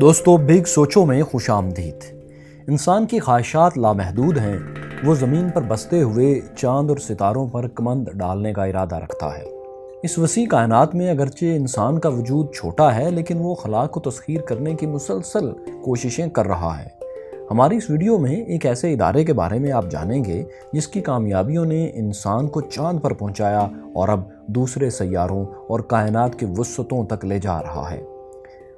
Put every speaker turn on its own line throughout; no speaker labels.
دوستو، بگ سوچوں میں خوش آمدید۔ انسان کی خواہشات لامحدود ہیں۔ وہ زمین پر بستے ہوئے چاند اور ستاروں پر کمند ڈالنے کا ارادہ رکھتا ہے۔ اس وسیع کائنات میں اگرچہ انسان کا وجود چھوٹا ہے، لیکن وہ خلا کو تسخیر کرنے کی مسلسل کوششیں کر رہا ہے۔ ہماری اس ویڈیو میں ایک ایسے ادارے کے بارے میں آپ جانیں گے جس کی کامیابیوں نے انسان کو چاند پر پہنچایا اور اب دوسرے سیاروں اور کائنات کے وسعتوں تک لے جا رہا ہے۔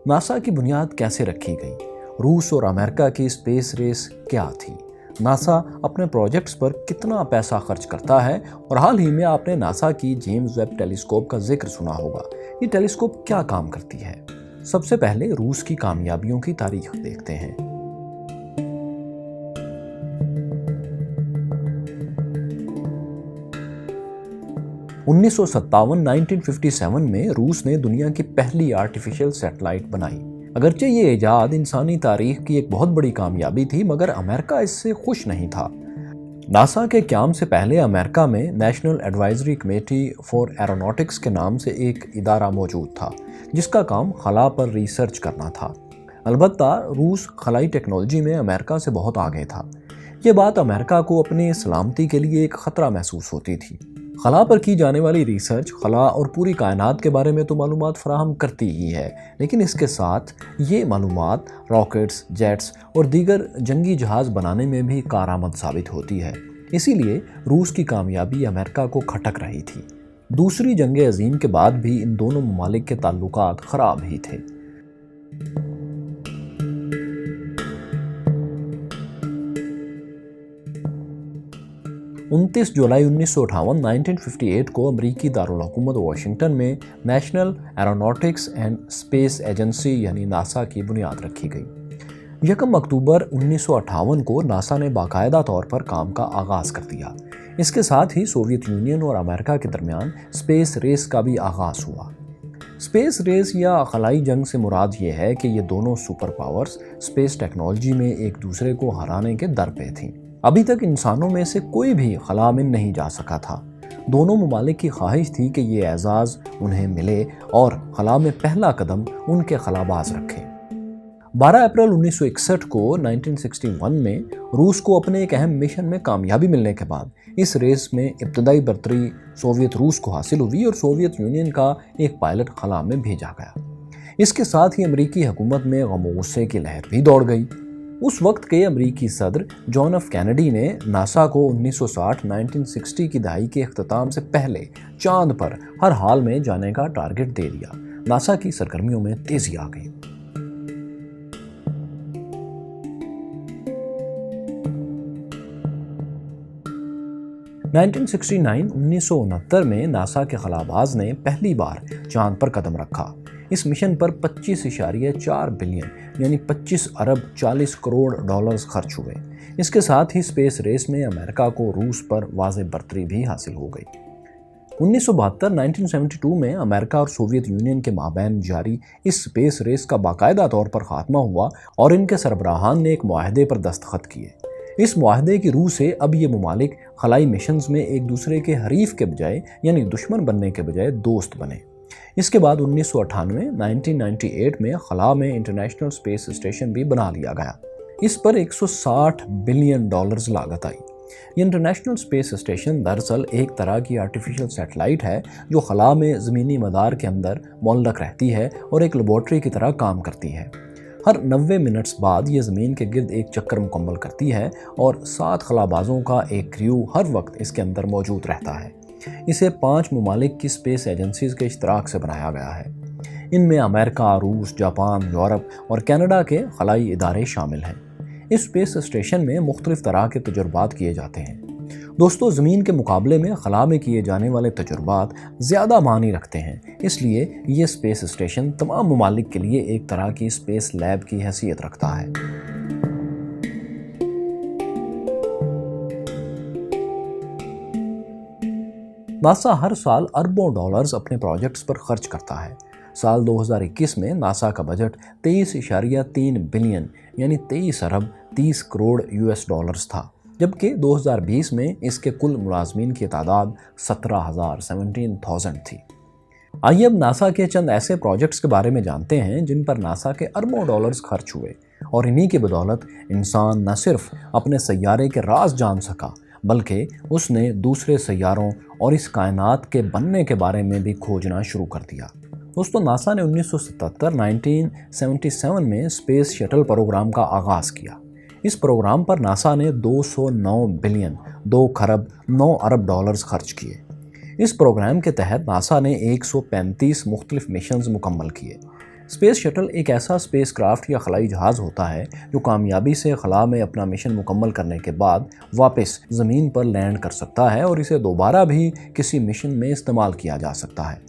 ناسا کی بنیاد کیسے رکھی گئی؟ روس اور امریکہ کی اسپیس ریس کیا تھی؟ ناسا اپنے پروجیکٹس پر کتنا پیسہ خرچ کرتا ہے؟ اور حال ہی میں آپ نے ناسا کی جیمز ویب ٹیلیسکوپ کا ذکر سنا ہوگا۔ یہ ٹیلیسکوپ کیا کام کرتی ہے؟ سب سے پہلے روس کی کامیابیوں کی تاریخ دیکھتے ہیں۔ 1957 میں روس نے دنیا کی پہلی آرٹیفیشل سیٹلائٹ بنائی۔ اگرچہ یہ ایجاد انسانی تاریخ کی ایک بہت بڑی کامیابی تھی، مگر امریکہ اس سے خوش نہیں تھا۔ ناسا کے قیام سے پہلے امریکہ میں national advisory committee for aeronautics کے نام سے ایک ادارہ موجود تھا، جس کا کام خلا پر ریسرچ کرنا تھا۔ البتہ روس خلائی ٹیکنالوجی میں امریکہ سے بہت آگے تھا۔ یہ بات امریکہ کو اپنی سلامتی کے لیے ایک خطرہ محسوس ہوتی تھی۔ خلا پر کی جانے والی ریسرچ خلا اور پوری کائنات کے بارے میں تو معلومات فراہم کرتی ہی ہے، لیکن اس کے ساتھ یہ معلومات راکٹس، جیٹس اور دیگر جنگی جہاز بنانے میں بھی کارآمد ثابت ہوتی ہے۔ اسی لیے روس کی کامیابی امریکہ کو کھٹک رہی تھی۔ دوسری جنگ عظیم کے بعد بھی ان دونوں ممالک کے تعلقات خراب ہی تھے۔ 29 جولائی 1958 کو امریکی دارالحکومت واشنگٹن میں national aeronautics and space agency یعنی ناسا کی بنیاد رکھی گئی۔ 1 اکتوبر 1958 کو ناسا نے باقاعدہ طور پر کام کا آغاز کر دیا۔ اس کے ساتھ ہی سوویت یونین اور امریکہ کے درمیان اسپیس ریس کا بھی آغاز ہوا۔ اسپیس ریس یا خلائی جنگ سے مراد یہ ہے کہ یہ دونوں سپر پاورز اسپیس ٹیکنالوجی میں ایک دوسرے کو ہرانے کے در پہ تھیں۔ ابھی تک انسانوں میں سے کوئی بھی خلا میں نہیں جا سکا تھا۔ دونوں ممالک کی خواہش تھی کہ یہ اعزاز انہیں ملے اور خلا میں پہلا قدم ان کے خلاباز رکھیں۔ 12 اپریل 1961 کو 1961 میں روس کو اپنے ایک اہم مشن میں کامیابی ملنے کے بعد اس ریس میں ابتدائی برتری سوویت روس کو حاصل ہوئی اور سوویت یونین کا ایک پائلٹ خلا میں بھیجا گیا۔ اس کے ساتھ ہی امریکی حکومت میں غم و غصے کی لہر بھی دوڑ گئی۔ اس وقت کے امریکی صدر جان ایف کینیڈی نے ناسا کو 1960 کی دہائی کے اختتام سے پہلے چاند پر ہر حال میں جانے کا ٹارگٹ دے دیا۔ ناسا کی سرگرمیوں میں تیزی آ گئی۔ ء 1969 میں ناسا کے خلاباز نے پہلی بار چاند پر قدم رکھا۔ اس مشن پر 25.4 بلین یعنی 25 ارب 40 کروڑ ڈالرز خرچ ہوئے۔ اس کے ساتھ ہی اسپیس ریس میں امریکہ کو روس پر واضح برتری بھی حاصل ہو گئی۔ 1972 میں امریکہ اور سوویت یونین کے مابین جاری اس اسپیس ریس کا باقاعدہ طور پر خاتمہ ہوا اور ان کے سربراہان نے ایک معاہدے پر دستخط کیے۔ اس معاہدے کی روح سے اب یہ ممالک خلائی مشنز میں ایک دوسرے کے حریف کے بجائے یعنی دشمن بننے کے بجائے دوست بنے۔ اس کے بعد 1998 میں خلا میں انٹرنیشنل اسپیس اسٹیشن بھی بنا لیا گیا۔ اس پر 160 بلین ڈالرز لاگت آئی۔ یہ انٹرنیشنل اسپیس اسٹیشن دراصل ایک طرح کی آرٹیفیشل سیٹلائٹ ہے جو خلا میں زمینی مدار کے اندر معلق رہتی ہے اور ایک لیبارٹری کی طرح کام کرتی ہے۔ ہر 90 منٹس بعد یہ زمین کے گرد ایک چکر مکمل کرتی ہے اور 7 خلابازوں کا ایک کریو ہر وقت اس کے اندر موجود رہتا ہے۔ اسے 5 ممالک کی اسپیس ایجنسیز کے اشتراک سے بنایا گیا ہے۔ ان میں امریکہ، روس، جاپان، یورپ اور کینیڈا کے خلائی ادارے شامل ہیں۔ اس اسپیس اسٹیشن میں مختلف طرح کے تجربات کیے جاتے ہیں۔ دوستو، زمین کے مقابلے میں خلا میں کیے جانے والے تجربات زیادہ معنی رکھتے ہیں، اس لیے یہ اسپیس اسٹیشن تمام ممالک کے لیے ایک طرح کی اسپیس لیب کی حیثیت رکھتا ہے۔ ناسا ہر سال اربوں ڈالرز اپنے پروجیکٹس پر خرچ کرتا ہے۔ سال 2021 میں ناسا کا بجٹ 23.3 بلین یعنی 23 ارب 30 کروڑ US ڈالرز تھا، جبکہ 2020 میں اس کے کل ملازمین کی تعداد 17,000 تھی۔ आइए अब नासा के चंद ऐसे प्रोजेक्ट्स के बारे में जानते हैं जिन पर नासा के अरबों डॉलर्स खर्च हुए और इन्हीं की बदौलत इंसान न सिर्फ अपने सैयारे के राज जान सका बल्कि उसने दूसरे सैयारों और इस कायनात के बनने के बारे में भी खोजना शुरू कर दिया। दोस्तों, नासा ने 1977 में स्पेस शटल प्रोग्राम का आगाज़ किया। इस प्रोग्राम पर नासा ने 209 बिलियन 2 खरब 9 अरब डॉलर्स खर्च किए। इस प्रोग्राम के तहत नासा ने 135 मुख्तलिफ मिशंस मुकम्मल किए। स्पेस शटल एक ऐसा स्पेस क्राफ्ट या खलाई जहाज़ होता है जो कामयाबी से खला में अपना मिशन मुकम्मल करने के बाद वापस ज़मीन पर लैंड कर सकता है और इसे दोबारा भी किसी मिशन में इस्तेमाल किया जा सकता है।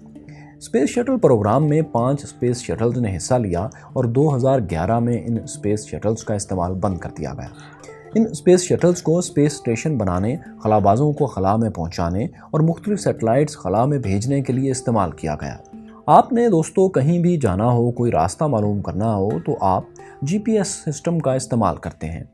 स्पेस शटल प्रोग्राम में 5 स्पेस शटल्स ने हिस्सा लिया और 2011 में इन स्पेस शटल्स का इस्तेमाल बंद कर दिया गया। इन स्पेस शटल्स को स्पेस स्टेशन बनाने, खलाबाजों को खला में पहुंचाने और मुख्तलिफ सैटेलाइट्स खला में भेजने के लिए इस्तेमाल किया गया। आपने दोस्तों कहीं भी जाना हो, कोई रास्ता मालूम करना हो तो आप GPS सिस्टम का इस्तेमाल करते हैं।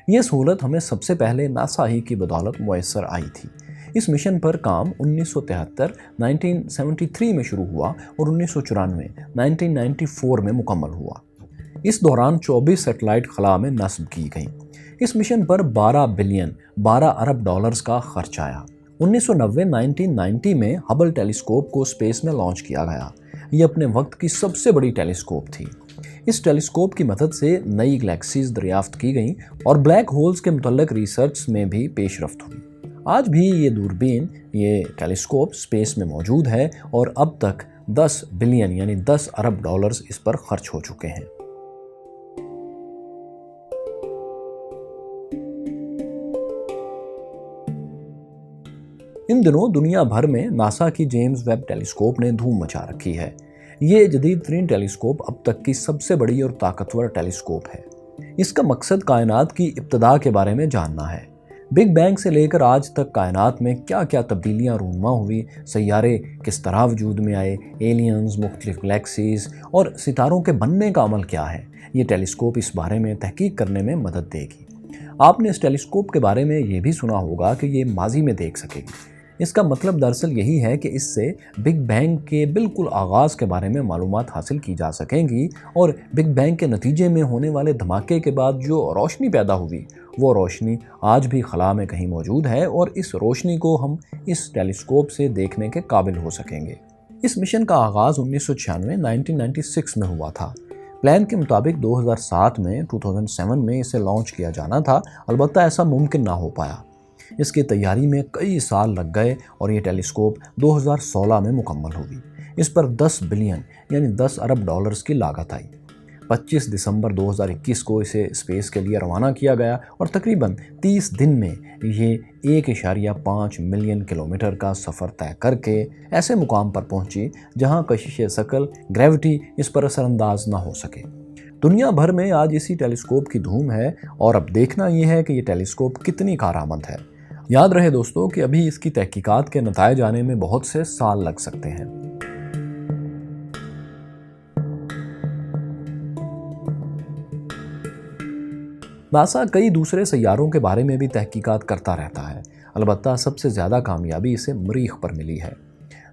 ये सहूलत हमें सबसे पहले नासा ही की बदौलत मुयस्सर आई थी। इस मिशन पर काम 1973 में शुरू हुआ और 1994 में मुकम्मल हुआ। इस दौरान 24 सैटेलाइट खला में नस्ब की गई। इस मिशन पर 12 बिलियन 12 अरब डॉलर्स का खर्च आया। 1990 में हबल टेलीस्कोप को स्पेस में लॉन्च किया गया। ये अपने वक्त की सबसे बड़ी टेलीस्कोप थी। इस टेलीस्कोप की मदद से नई गैलेक्सीज दरियाफ्त की गईं और ब्लैक होल्स के मुतल्लिक रिसर्च में भी पेशरफ्त हुई। आज भी ये दूरबीन, ये टेलीस्कोप स्पेस में मौजूद है और अब तक 10 बिलियन यानी 10 अरब डॉलर्स इस पर खर्च हो चुके हैं। इन दिनों दुनिया भर में नासा की जेम्स वेब टेलीस्कोप ने धूम मचा रखी है। ये जदीद तरीन टेलीस्कोप अब तक की सबसे बड़ी और ताकतवर टेलीस्कोप है। इसका मकसद कायनात की इब्तिदा के बारे में जानना है। बिग बैंग से लेकर आज तक कायनात में क्या क्या तब्दीलियाँ रूनुमा हुई, सैयारे किस तरह वजूद में आए, एलियंस, मुख्तलिफ गैलेक्सीज और सितारों के बनने का अमल क्या है, ये टेलीस्कोप इस बारे में तहकीक करने में मदद देगी। आपने इस टेलीस्कोप के बारे में ये भी सुना होगा कि ये माजी में देख सकेगी। इसका मतलब दरअसल यही है कि इससे बिग बैंग के बिल्कुल आगाज़ के बारे में मालूमात हासिल की जा सकेंगी और बिग बैंग के नतीजे में होने वाले धमाके के बाद जो रोशनी पैदा हुई वो रोशनी आज भी खला में कहीं मौजूद है और इस रोशनी को हम इस टेलीस्कोप से देखने के काबिल हो सकेंगे। इस मिशन का आगाज़ 1996 में हुआ था। प्लान के मुताबिक 2007 में इसे लॉन्च किया जाना था, अलबत्ता ऐसा मुमकिन ना हो पाया। इसकी तैयारी में कई साल लग गए और ये टेलीस्कोप 2016 में मुकम्मल हुई। इस पर 10 बिलियन यानी 10 अरब डॉलर्स की लागत आई। 25 दिसंबर 2021 को इसे स्पेस के लिए रवाना किया गया और तकरीबन 30 दिन में ये 1.5 मिलियन किलोमीटर का सफ़र तय करके ऐसे मुकाम पर पहुंची जहां कशिश शकल ग्रेविटी इस पर असरअंदाज ना हो सके। दुनिया भर में आज इसी टेलीस्कोप की धूम है और अब देखना ये है कि ये टेलीस्कोप कितनी कारआमद है। याद रहे दोस्तों कि अभी इसकी तहकीकात के नताइज आने में बहुत से साल लग सकते हैं। नासा कई दूसरे सैयारों के बारे में भी तहकीकात करता रहता है, अलबत्ता सबसे ज़्यादा कामयाबी इसे मरीख पर मिली है।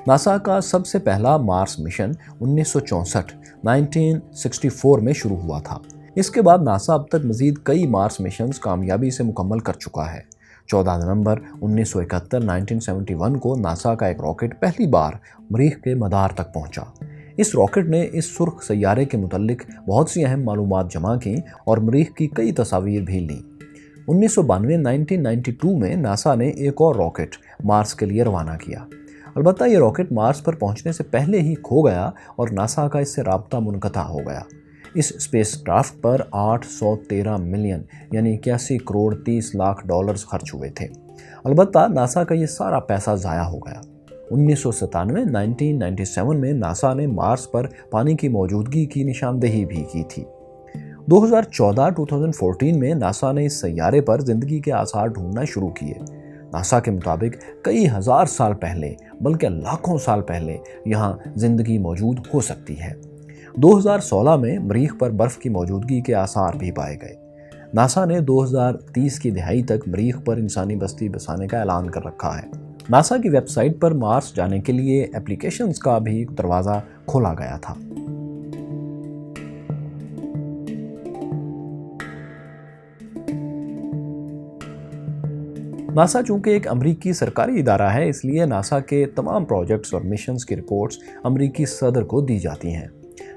नासा का सबसे पहला मार्स मिशन 1964 में शुरू हुआ था। इसके बाद नासा अब तक मज़ीद कई मार्स मिशंस कामयाबी से मुकम्मल कर चुका है। 14 नवंबर 1971 को नासा का एक रॉकेट पहली बार मरीख के मदार तक पहुंचा। इस रॉकेट ने इस सुर्ख सैयारे के मुतल्लिक बहुत सी अहम मालूमात जमा की और मरीख की कई तस्वीर भी लीं। 1992 में नासा ने एक और रॉकेट मार्स के लिए रवाना किया। अलबत्ता ये रॉकेट मार्स पर पहुंचने से पहले ही खो गया और नासा का इससे राब्ता मुनक़ता हो गया। इस स्पेस क्राफ्ट पर 813 मिलियन यानी 81 करोड़ 30 लाख डॉलर्स खर्च हुए थे। अलबत्ता नासा का ये सारा पैसा ज़ाया हो गया। 1997 में नासा ने मार्स पर पानी की मौजूदगी की निशानदेही भी की थी। 2014 में नासा ने इस सैयारे पर ज़िंदगी के आसार ढूंढना शुरू किए। नासा के मुताबिक कई हज़ार साल पहले बल्कि लाखों साल पहले यहाँ ज़िंदगी मौजूद हो सकती है। 2016 में मरीख पर बर्फ़ की मौजूदगी के आसार भी पाए गए। नासा ने 2030 की दिहाई तक मरीख पर इंसानी बस्ती बसाने का ऐलान कर रखा है। नासा की वेबसाइट पर मार्स जाने के लिए एप्लीकेशंस का भी दरवाज़ा खोला गया था। नासा चूंकि एक अमरीकी सरकारी इदारा है, इसलिए नासा के तमाम प्रोजेक्ट्स और मिशंस की रिपोर्ट्स अमरीकी सदर को दी जाती हैं।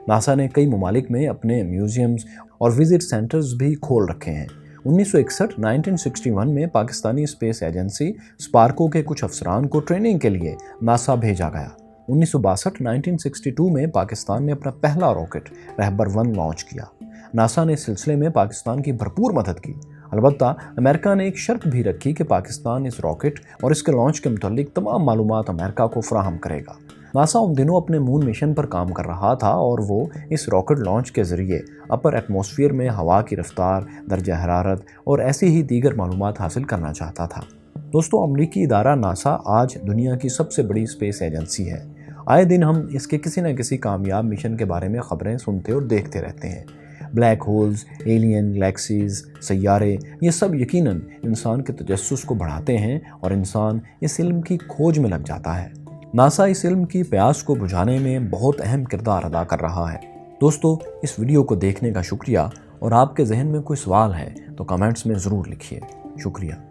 नासा ने कई ममालिक में अपने म्यूजियम्स और विजिट सेंटर्स भी खोल रखे हैं। 1961 में पाकिस्तानी स्पेस एजेंसी स्पार्को के कुछ अफसरान को ट्रेनिंग के लिए नासा भेजा गया। 1962 में पाकिस्तान ने अपना पहला रॉकेट रहबर 1 लॉन्च किया। नासा ने इस सिलसिले में पाकिस्तान की भरपूर मदद की। अलबत्ता अमेरिका ने एक शर्त भी रखी कि पाकिस्तान इस रॉकेट और इसके लॉन्च के मुतालिक तमाम मालूमात अमेरिका को फराहम करेगा। नासा उन दिनों अपने मून मिशन पर काम कर रहा था और वो इस रॉकेट लॉन्च के ज़रिए अपर एटमॉस्फेयर में हवा की रफ्तार, दर्जा हरारत और ऐसी ही दीगर मालूमात हासिल करना चाहता था। दोस्तों, अमरीकी इदारा नासा आज दुनिया की सबसे बड़ी स्पेस एजेंसी है। आए दिन हम इसके किसी न किसी कामयाब मिशन के बारे में खबरें सुनते और देखते रहते हैं। ब्लैक होल्स, एलियन, गैलेक्सीज, सैयारे, ये सब यकीनन इंसान के तजस्सुस को बढ़ाते हैं और इंसान इस इल्म की खोज में लग जाता है। नासा इस इल्म की प्यास को बुझाने में बहुत अहम किरदार अदा कर रहा है। दोस्तों, इस वीडियो को देखने का शुक्रिया, और आपके जहन में कोई सवाल है तो कमेंट्स में ज़रूर लिखिए। शुक्रिया।